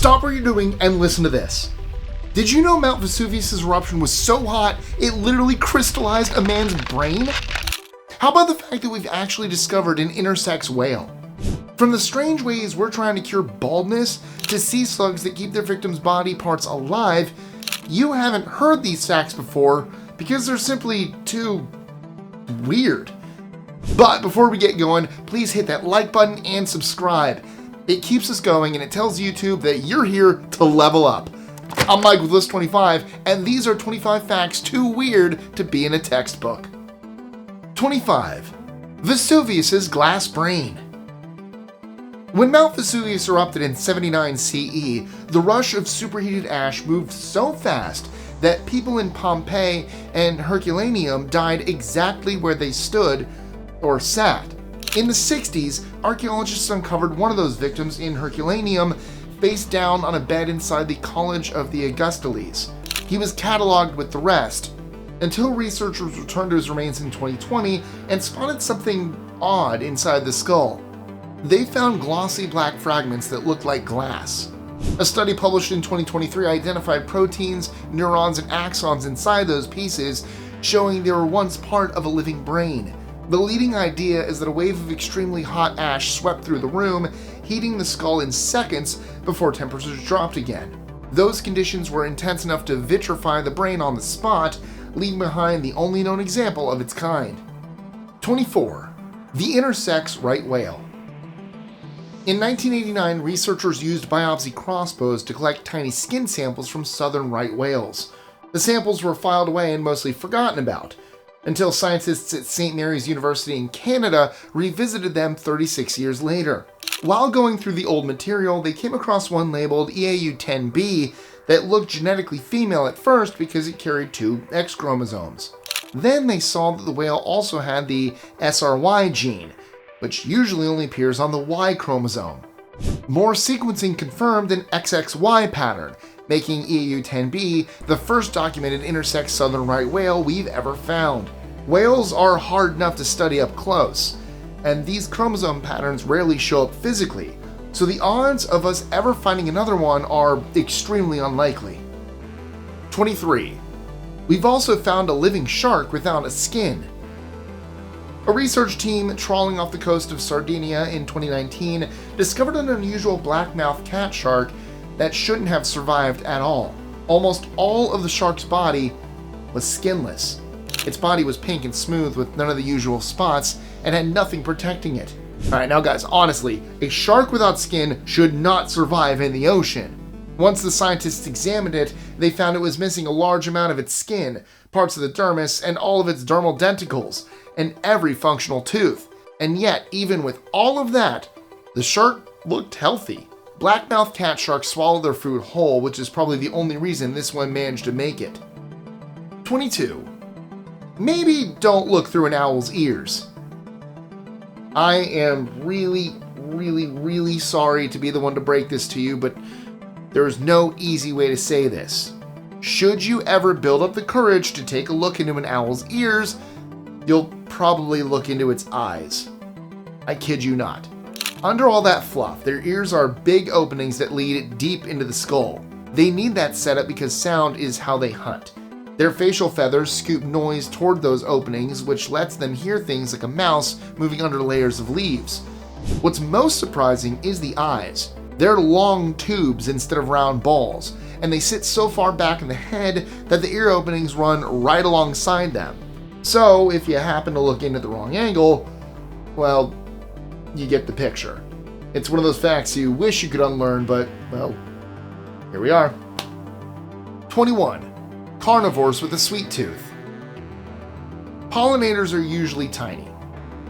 Stop what you're doing and listen to this. Did you know Mount Vesuvius' eruption was so hot it literally crystallized a man's brain? How about the fact that we've actually discovered an intersex whale? From the strange ways we're trying to cure baldness to sea slugs that keep their victims' body parts alive, you haven't heard these facts before because they're simply too weird. But before we get going, please hit that like button and subscribe. It keeps us going and it tells YouTube that you're here to level up. I'm Mike with List 25, and these are 25 facts too weird to be in a textbook. 25. Vesuvius' glass brain. When Mount Vesuvius erupted in 79 CE, the rush of superheated ash moved so fast that people in Pompeii and Herculaneum died exactly where they stood or sat. In the 60s, archaeologists uncovered one of those victims in Herculaneum face down on a bed inside the College of the Augustules. He was cataloged with the rest, until researchers returned to his remains in 2020 and spotted something odd inside the skull. They found glossy black fragments that looked like glass. A study published in 2023 identified proteins, neurons, and axons inside those pieces, showing they were once part of a living brain. The leading idea is that a wave of extremely hot ash swept through the room, heating the skull in seconds before temperatures dropped again. Those conditions were intense enough to vitrify the brain on the spot, leaving behind the only known example of its kind. 24. The intersex right whale. In 1989, researchers used biopsy crossbows to collect tiny skin samples from southern right whales. The samples were filed away and mostly forgotten about, until scientists at St. Mary's University in Canada revisited them 36 years later. While going through the old material, they came across one labeled EAU-10B that looked genetically female at first because it carried 2 X chromosomes. Then they saw that the whale also had the SRY gene, which usually only appears on the Y chromosome. More sequencing confirmed an XXY pattern, making EAU-10B the first documented intersex southern right whale we've ever found. Whales are hard enough to study up close, and these chromosome patterns rarely show up physically, so the odds of us ever finding another one are extremely unlikely. 23. We've also found a living shark without a skin. A research team trawling off the coast of Sardinia in 2019 discovered an unusual black-mouthed cat shark that shouldn't have survived at all. Almost all of the shark's body was skinless. Its body was pink and smooth with none of the usual spots and had nothing protecting it. Alright, now guys, honestly, a shark without skin should not survive in the ocean. Once the scientists examined it, they found it was missing a large amount of its skin, parts of the dermis, and all of its dermal denticles, and every functional tooth. And yet, even with all of that, the shark looked healthy. Black-mouthed cat sharks swallow their food whole, which is probably the only reason this one managed to make it. 22. Maybe don't look through an owl's ears. I am really sorry to be the one to break this to you, but there's no easy way to say this. Should you ever build up the courage to take a look into an owl's ears, you'll probably look into its eyes. I kid you not. Under all that fluff, their ears are big openings that lead deep into the skull. They need that setup because sound is how they hunt. Their facial feathers scoop noise toward those openings, which lets them hear things like a mouse moving under layers of leaves. What's most surprising is the eyes. They're long tubes instead of round balls, and they sit so far back in the head that the ear openings run right alongside them. So if you happen to look in at the wrong angle, well, you get the picture. It's one of those facts you wish you could unlearn, but, well, here we are. 21. Carnivores with a sweet tooth. Pollinators are usually tiny.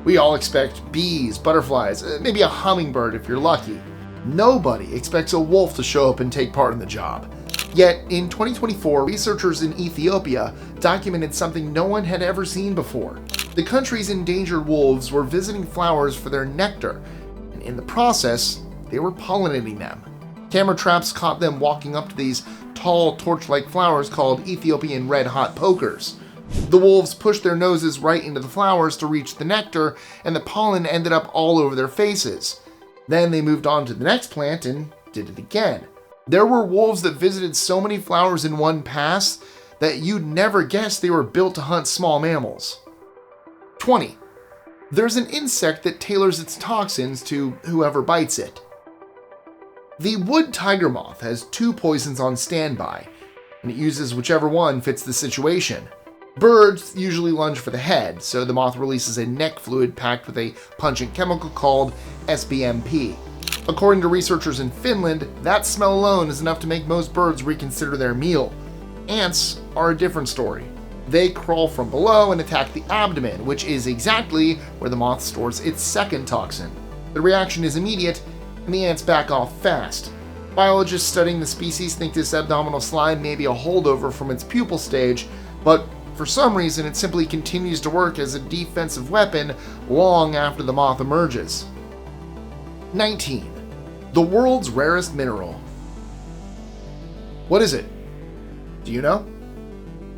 We all expect bees, butterflies, maybe a hummingbird if you're lucky. Nobody expects a wolf to show up and take part in the job. Yet, in 2024, researchers in Ethiopia documented something no one had ever seen before. The country's endangered wolves were visiting flowers for their nectar, and in the process, they were pollinating them. Camera traps caught them walking up to these tall, torch-like flowers called Ethiopian red-hot pokers. The wolves pushed their noses right into the flowers to reach the nectar, and the pollen ended up all over their faces. Then they moved on to the next plant and did it again. There were wolves that visited so many flowers in one pass that you'd never guess they were built to hunt small mammals. 20. There's an insect that tailors its toxins to whoever bites it. The wood tiger moth has 2 poisons on standby, and it uses whichever one fits the situation. Birds usually lunge for the head, so the moth releases a neck fluid packed with a pungent chemical called SBMP. According to researchers in Finland, that smell alone is enough to make most birds reconsider their meal. Ants are a different story. They crawl from below and attack the abdomen, which is exactly where the moth stores its second toxin. The reaction is immediate, and the ants back off fast. Biologists studying the species think this abdominal slime may be a holdover from its pupal stage, but for some reason it simply continues to work as a defensive weapon long after the moth emerges. 19. The world's rarest mineral. What is it? Do you know?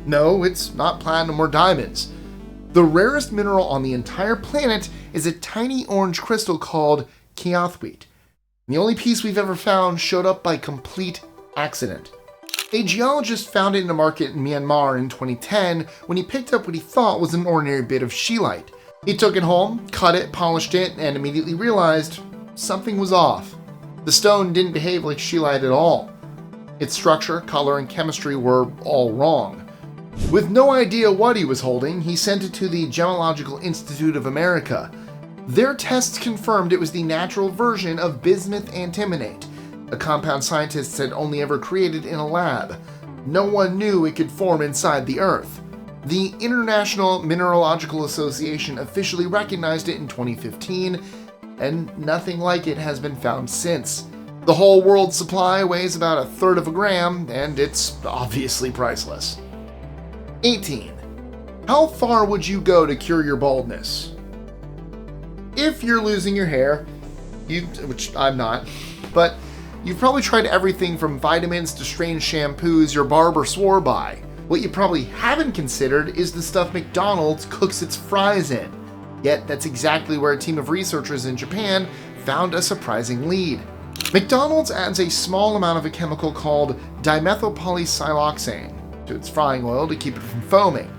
No, it's not platinum or diamonds. The rarest mineral on the entire planet is a tiny orange crystal called kyathwite. The only piece we've ever found showed up by complete accident. A geologist found it in a market in Myanmar in 2010 when he picked up what he thought was an ordinary bit of scheelite. He took it home, cut it, polished it, and immediately realized something was off. The stone didn't behave like scheelite at all. Its structure, color, and chemistry were all wrong. With no idea what he was holding, he sent it to the Gemological Institute of America. Their tests confirmed it was the natural version of bismuth antimonate, a compound scientists had only ever created in a lab. No one knew it could form inside the Earth. The International Mineralogical Association officially recognized it in 2015, and nothing like it has been found since. The whole world's supply weighs about 1/3 of a gram, and it's obviously priceless. 18. How far would you go to cure your baldness? If you're losing your hair, which I'm not, but you've probably tried everything from vitamins to strange shampoos your barber swore by. What you probably haven't considered is the stuff McDonald's cooks its fries in. Yet that's exactly where a team of researchers in Japan found a surprising lead. McDonald's adds a small amount of a chemical called dimethylpolysiloxane to its frying oil to keep it from foaming.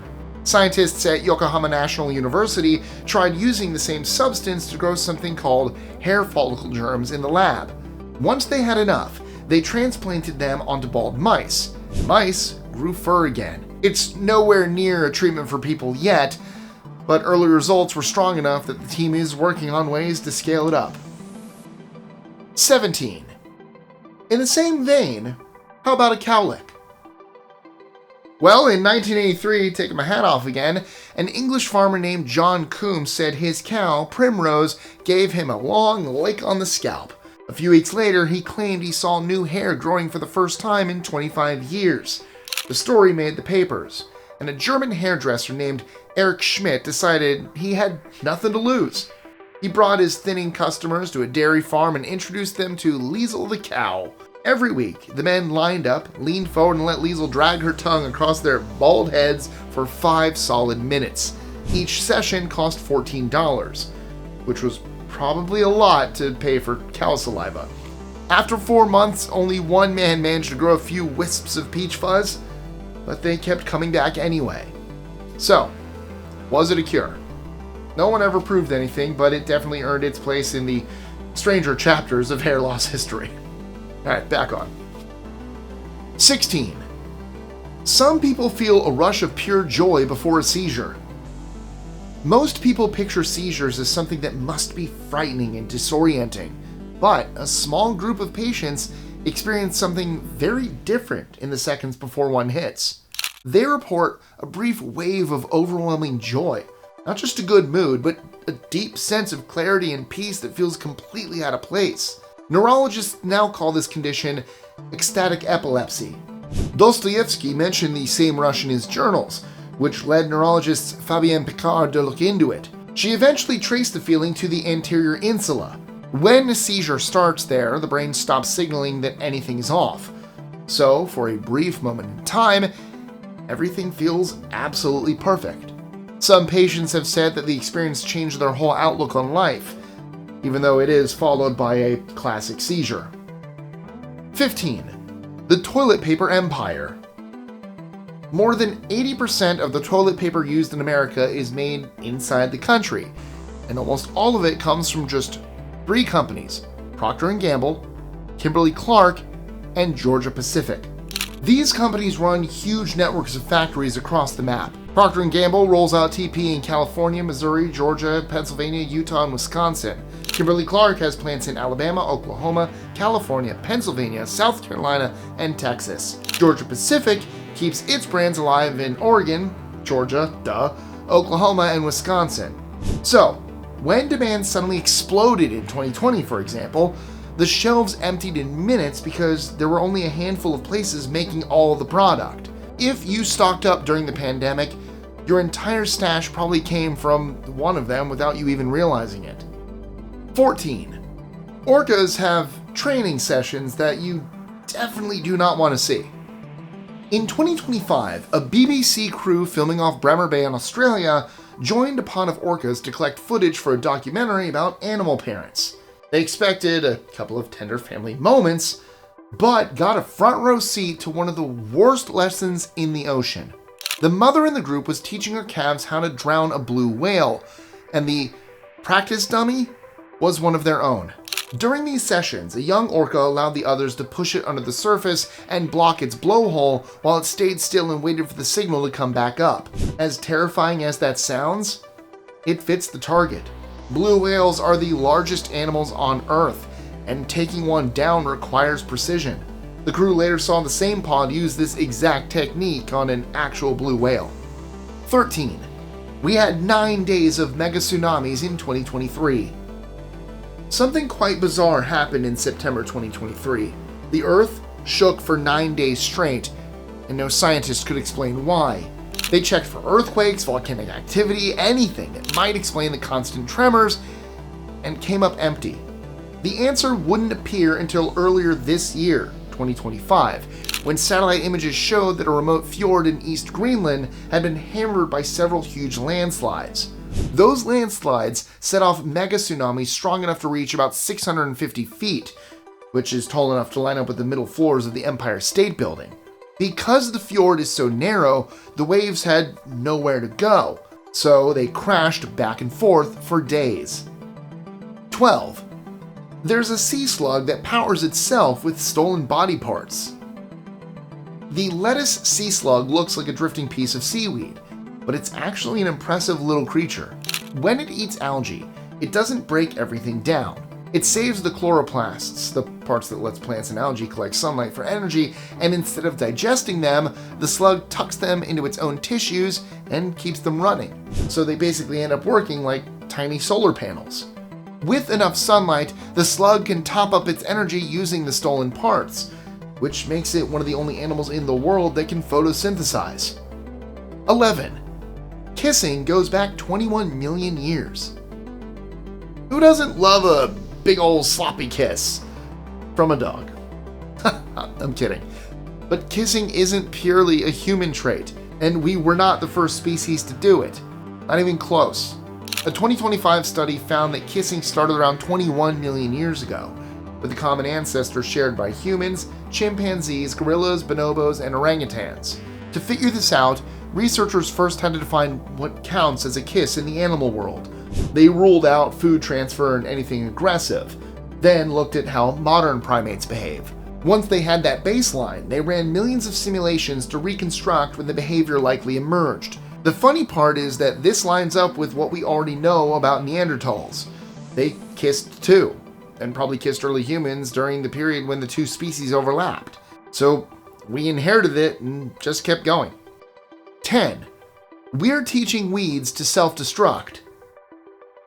Scientists at Yokohama National University tried using the same substance to grow something called hair follicle germs in the lab. Once they had enough, they transplanted them onto bald mice. Mice grew fur again. It's nowhere near a treatment for people yet, but early results were strong enough that the team is working on ways to scale it up. 17. In the same vein, how about a cowlick? Well, in 1983, taking my hat off again, an English farmer named John Coombs said his cow, Primrose, gave him a long lick on the scalp. A few weeks later, he claimed he saw new hair growing for the first time in 25 years. The story made the papers, and a German hairdresser named Erich Schmidt decided he had nothing to lose. He brought his thinning customers to a dairy farm and introduced them to Liesel the cow. Every week, the men lined up, leaned forward, and let Liesel drag her tongue across their bald heads for 5 solid minutes. Each session cost $14, which was probably a lot to pay for cow saliva. After 4 months, only one man managed to grow a few wisps of peach fuzz, but they kept coming back anyway. So, was it a cure? No one ever proved anything, but it definitely earned its place in the stranger chapters of hair loss history. Alright, back on. 16. Some people feel a rush of pure joy before a seizure. Most people picture seizures as something that must be frightening and disorienting, but a small group of patients experience something very different in the seconds before one hits. They report a brief wave of overwhelming joy. Not just a good mood, but a deep sense of clarity and peace that feels completely out of place. Neurologists now call this condition ecstatic epilepsy. Dostoevsky mentioned the same rush in his journals, which led neurologist Fabienne Picard to look into it. She eventually traced the feeling to the anterior insula. When a seizure starts there, the brain stops signaling that anything is off. So, for a brief moment in time, everything feels absolutely perfect. Some patients have said that the experience changed their whole outlook on life, even though it is followed by a classic seizure. 15. The toilet paper empire. More than 80% of the toilet paper used in America is made inside the country, and almost all of it comes from just 3 companies: Procter & Gamble, Kimberly-Clark, and Georgia-Pacific. These companies run huge networks of factories across the map. Procter & Gamble rolls out TP in California, Missouri, Georgia, Pennsylvania, Utah, and Wisconsin. Kimberly-Clark has plants in Alabama, Oklahoma, California, Pennsylvania, South Carolina, and Texas. Georgia-Pacific keeps its brands alive in Oregon, Georgia, Oklahoma, and Wisconsin. So, when demand suddenly exploded in 2020, for example, the shelves emptied in minutes because there were only a handful of places making all the product. If you stocked up during the pandemic, your entire stash probably came from one of them without you even realizing it. 14. Orcas have training sessions that you definitely do not want to see. In 2025, a BBC crew filming off Bremer Bay in Australia joined a pod of orcas to collect footage for a documentary about animal parents. They expected a couple of tender family moments, but got a front row seat to one of the worst lessons in the ocean. The mother in the group was teaching her calves how to drown a blue whale, and the practice dummy was one of their own. During these sessions, a young orca allowed the others to push it under the surface and block its blowhole while it stayed still and waited for the signal to come back up. As terrifying as that sounds, it fits the target. Blue whales are the largest animals on Earth, and taking one down requires precision. The crew later saw the same pod use this exact technique on an actual blue whale. 13. We had 9 days of mega-tsunamis in 2023. Something quite bizarre happened in September 2023. The Earth shook for 9 days straight, and no scientist could explain why. They checked for earthquakes, volcanic activity, anything that might explain the constant tremors, and came up empty. The answer wouldn't appear until earlier this year, 2025, when satellite images showed that a remote fjord in East Greenland had been hammered by several huge landslides. Those landslides set off mega-tsunamis strong enough to reach about 650 feet, which is tall enough to line up with the middle floors of the Empire State Building. Because the fjord is so narrow, the waves had nowhere to go, so they crashed back and forth for days. 12. There's a sea slug that powers itself with stolen body parts. The lettuce sea slug looks like a drifting piece of seaweed, but it's actually an impressive little creature. When it eats algae, it doesn't break everything down. It saves the chloroplasts, the parts that lets plants and algae collect sunlight for energy, and instead of digesting them, the slug tucks them into its own tissues and keeps them running. So they basically end up working like tiny solar panels. With enough sunlight, the slug can top up its energy using the stolen parts, which makes it one of the only animals in the world that can photosynthesize. 11. Kissing goes back 21 million years. Who doesn't love a big old sloppy kiss from a dog? I'm kidding. But kissing isn't purely a human trait, and we were not the first species to do it. Not even close. A 2025 study found that kissing started around 21 million years ago, with a common ancestor shared by humans, chimpanzees, gorillas, bonobos, and orangutans. To figure this out, researchers first had to define what counts as a kiss in the animal world. They ruled out food transfer and anything aggressive, then looked at how modern primates behave. Once they had that baseline, they ran millions of simulations to reconstruct when the behavior likely emerged. The funny part is that this lines up with what we already know about Neanderthals. They kissed too, and probably kissed early humans during the period when the two species overlapped. So we inherited it and just kept going. 10. We're teaching weeds to self-destruct.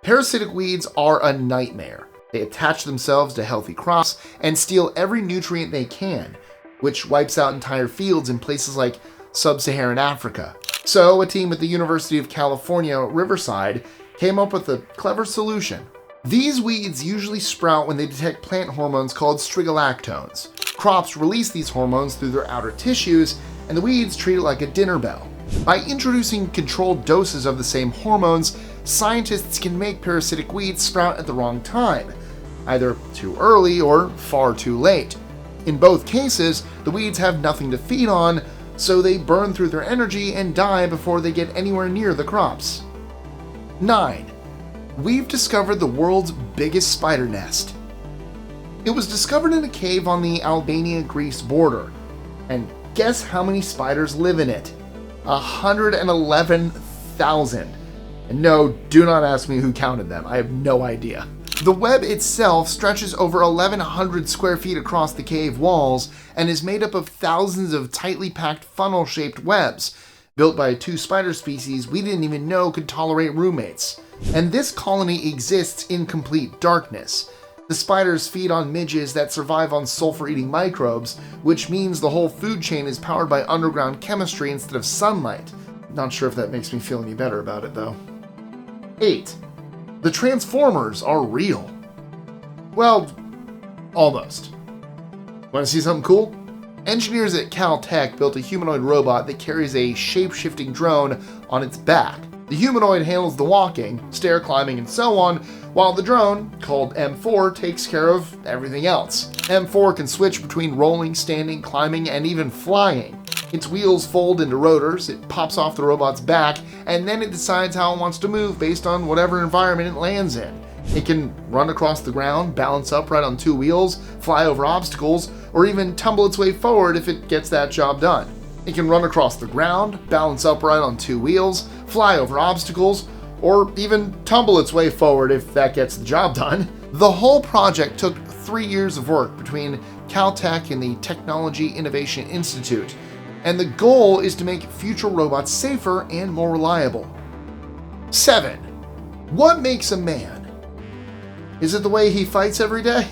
Parasitic weeds are a nightmare. They attach themselves to healthy crops and steal every nutrient they can, which wipes out entire fields in places like sub-Saharan Africa. So a team at the University of California, Riverside, came up with a clever solution. These weeds usually sprout when they detect plant hormones called strigolactones. Crops release these hormones through their outer tissues, and the weeds treat it like a dinner bell. By introducing controlled doses of the same hormones, scientists can make parasitic weeds sprout at the wrong time, either too early or far too late. In both cases, the weeds have nothing to feed on, so they burn through their energy and die before they get anywhere near the crops. 9. We've discovered the world's biggest spider nest. It was discovered in a cave on the Albania-Greece border. And guess how many spiders live in it? 111,000. And no, do not ask me who counted them. I have no idea. The web itself stretches over 1,100 square feet across the cave walls and is made up of thousands of tightly packed funnel-shaped webs, built by 2 spider species we didn't even know could tolerate roommates. And this colony exists in complete darkness. The spiders feed on midges that survive on sulfur-eating microbes, which means the whole food chain is powered by underground chemistry instead of sunlight. Not sure if that makes me feel any better about it, though. 8. The Transformers are real. Well, almost. Want to see something cool? Engineers at Caltech built a humanoid robot that carries a shape-shifting drone on its back. The humanoid handles the walking, stair climbing, and so on, while the drone, called M4, takes care of everything else. M4 can switch between rolling, standing, climbing, and even flying. Its wheels fold into rotors, it pops off the robot's back, and then it decides how it wants to move based on whatever environment it lands in. It can run across the ground, balance upright on 2 wheels, fly over obstacles, or even tumble its way forward if it gets that job done. It can run across the ground, balance upright on 2 wheels, fly over obstacles, or even tumble its way forward if that gets the job done. The whole project took 3 years of work between Caltech and the Technology Innovation Institute, and the goal is to make future robots safer and more reliable. 7. What makes a man? Is it the way he fights every day?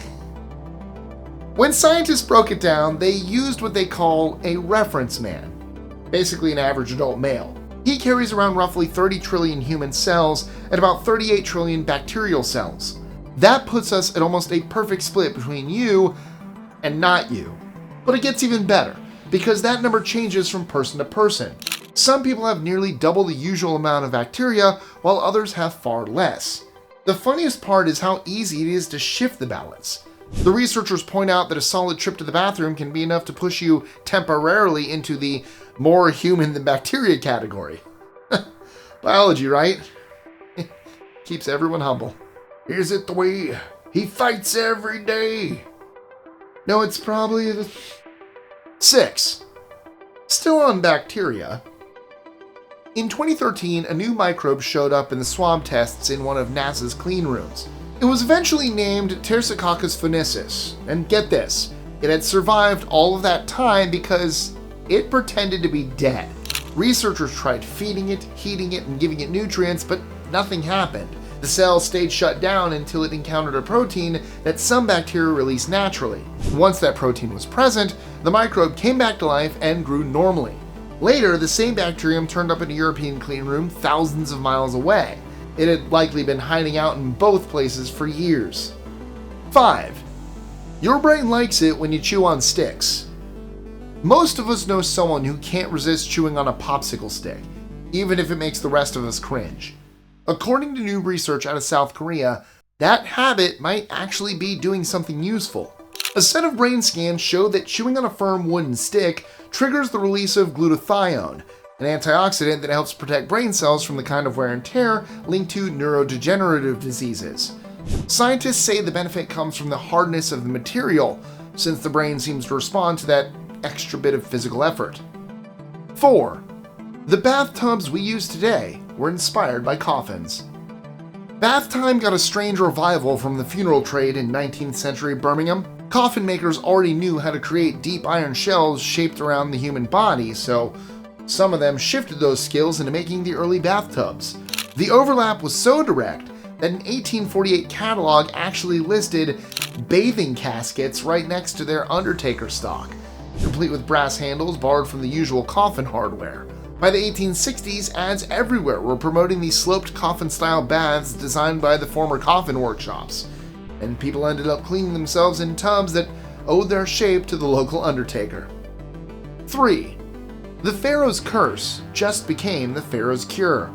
When scientists broke it down, they used what they call a reference man, basically an average adult male. He carries around roughly 30 trillion human cells and about 38 trillion bacterial cells. That puts us at almost a perfect split between you and not you. But it gets even better, because that number changes from person to person. Some people have nearly double the usual amount of bacteria, while others have far less. The funniest part is how easy it is to shift the balance. The researchers point out that a solid trip to the bathroom can be enough to push you temporarily into the more human than bacteria category. Biology, right? Keeps everyone humble. Is it the way he fights every day? No, it's probably the... 6. Still on bacteria. In 2013, a new microbe showed up in the swab tests in one of NASA's clean rooms. It was eventually named Tersicoccus phoenicis, and get this, it had survived all of that time because it pretended to be dead. Researchers tried feeding it, heating it, and giving it nutrients, but nothing happened. The cell stayed shut down until it encountered a protein that some bacteria release naturally. Once that protein was present, the microbe came back to life and grew normally. Later, the same bacterium turned up in a European clean room thousands of miles away. It had likely been hiding out in both places for years. 5. Your brain likes it when you chew on sticks. Most of us know someone who can't resist chewing on a popsicle stick, even if it makes the rest of us cringe. According to new research out of South Korea, that habit might actually be doing something useful. A set of brain scans showed that chewing on a firm wooden stick triggers the release of glutathione, an antioxidant that helps protect brain cells from the kind of wear and tear linked to neurodegenerative diseases. Scientists say the benefit comes from the hardness of the material, since the brain seems to respond to that extra bit of physical effort. 4. The bathtubs we use today were inspired by coffins. Bath time got a strange revival from the funeral trade in 19th century Birmingham. Coffin makers already knew how to create deep iron shells shaped around the human body, so some of them shifted those skills into making the early bathtubs. The overlap was so direct that an 1848 catalog actually listed bathing caskets right next to their undertaker stock, complete with brass handles borrowed from the usual coffin hardware. By the 1860s, ads everywhere were promoting these sloped coffin-style baths designed by the former coffin workshops, and people ended up cleaning themselves in tubs that owed their shape to the local undertaker. 3. The Pharaoh's curse just became the Pharaoh's cure.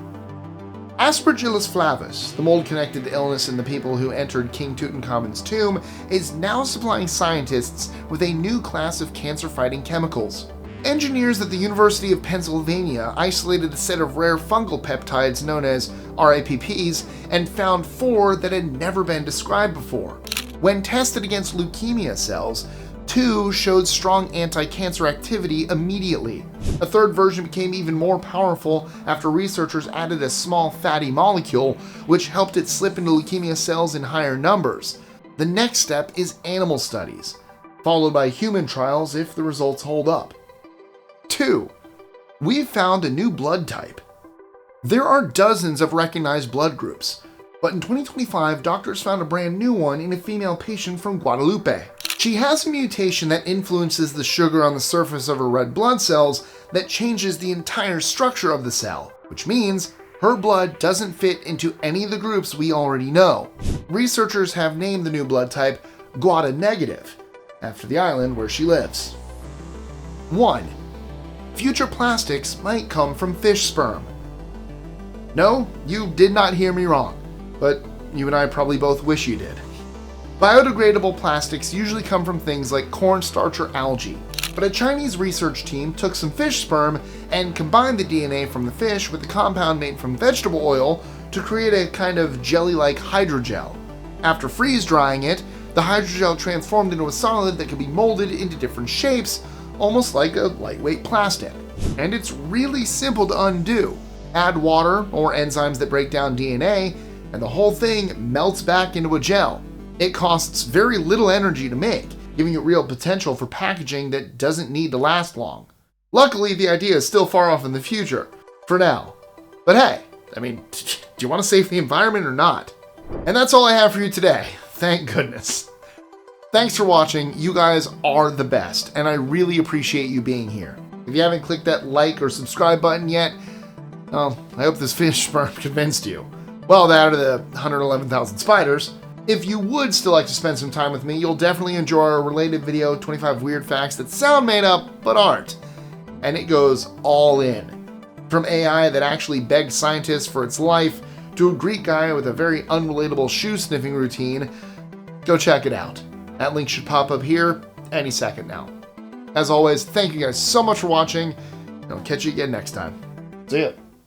Aspergillus flavus, the mold-connected illness in the people who entered King Tutankhamun's tomb, is now supplying scientists with a new class of cancer-fighting chemicals. Engineers at the University of Pennsylvania isolated a set of rare fungal peptides known as RAPPs and found 4 that had never been described before. When tested against leukemia cells, 2 showed strong anti-cancer activity immediately. A third version became even more powerful after researchers added a small fatty molecule, which helped it slip into leukemia cells in higher numbers. The next step is animal studies, followed by human trials if the results hold up. 2. We've found a new blood type. There are dozens of recognized blood groups, but in 2025, doctors found a brand new one in a female patient from Guadalupe. She has a mutation that influences the sugar on the surface of her red blood cells that changes the entire structure of the cell, which means her blood doesn't fit into any of the groups we already know. Researchers have named the new blood type Guada Negative, after the island where she lives. 1. Future plastics might come from fish sperm. No, you did not hear me wrong, but you and I probably both wish you did. Biodegradable plastics usually come from things like cornstarch or algae, but a Chinese research team took some fish sperm and combined the DNA from the fish with a compound made from vegetable oil to create a kind of jelly-like hydrogel. After freeze-drying it, the hydrogel transformed into a solid that could be molded into different shapes, almost like a lightweight plastic. And it's really simple to undo. Add water or enzymes that break down DNA, and the whole thing melts back into a gel. It costs very little energy to make, giving it real potential for packaging that doesn't need to last long. Luckily, the idea is still far off in the future, for now. But hey, do you want to save the environment or not? And that's all I have for you today, thank goodness. Thanks for watching, you guys are the best, and I really appreciate you being here. If you haven't clicked that like or subscribe button yet, well, I hope this fish sperm convinced you. Well, that or the 111,000 spiders. If you would still like to spend some time with me, you'll definitely enjoy our related video, 25 weird facts that sound made up, but aren't. And it goes all in. From AI that actually begged scientists for its life, to a Greek guy with a very unrelatable shoe-sniffing routine, go check it out. That link should pop up here any second now. As always, thank you guys so much for watching, and I'll catch you again next time. See ya.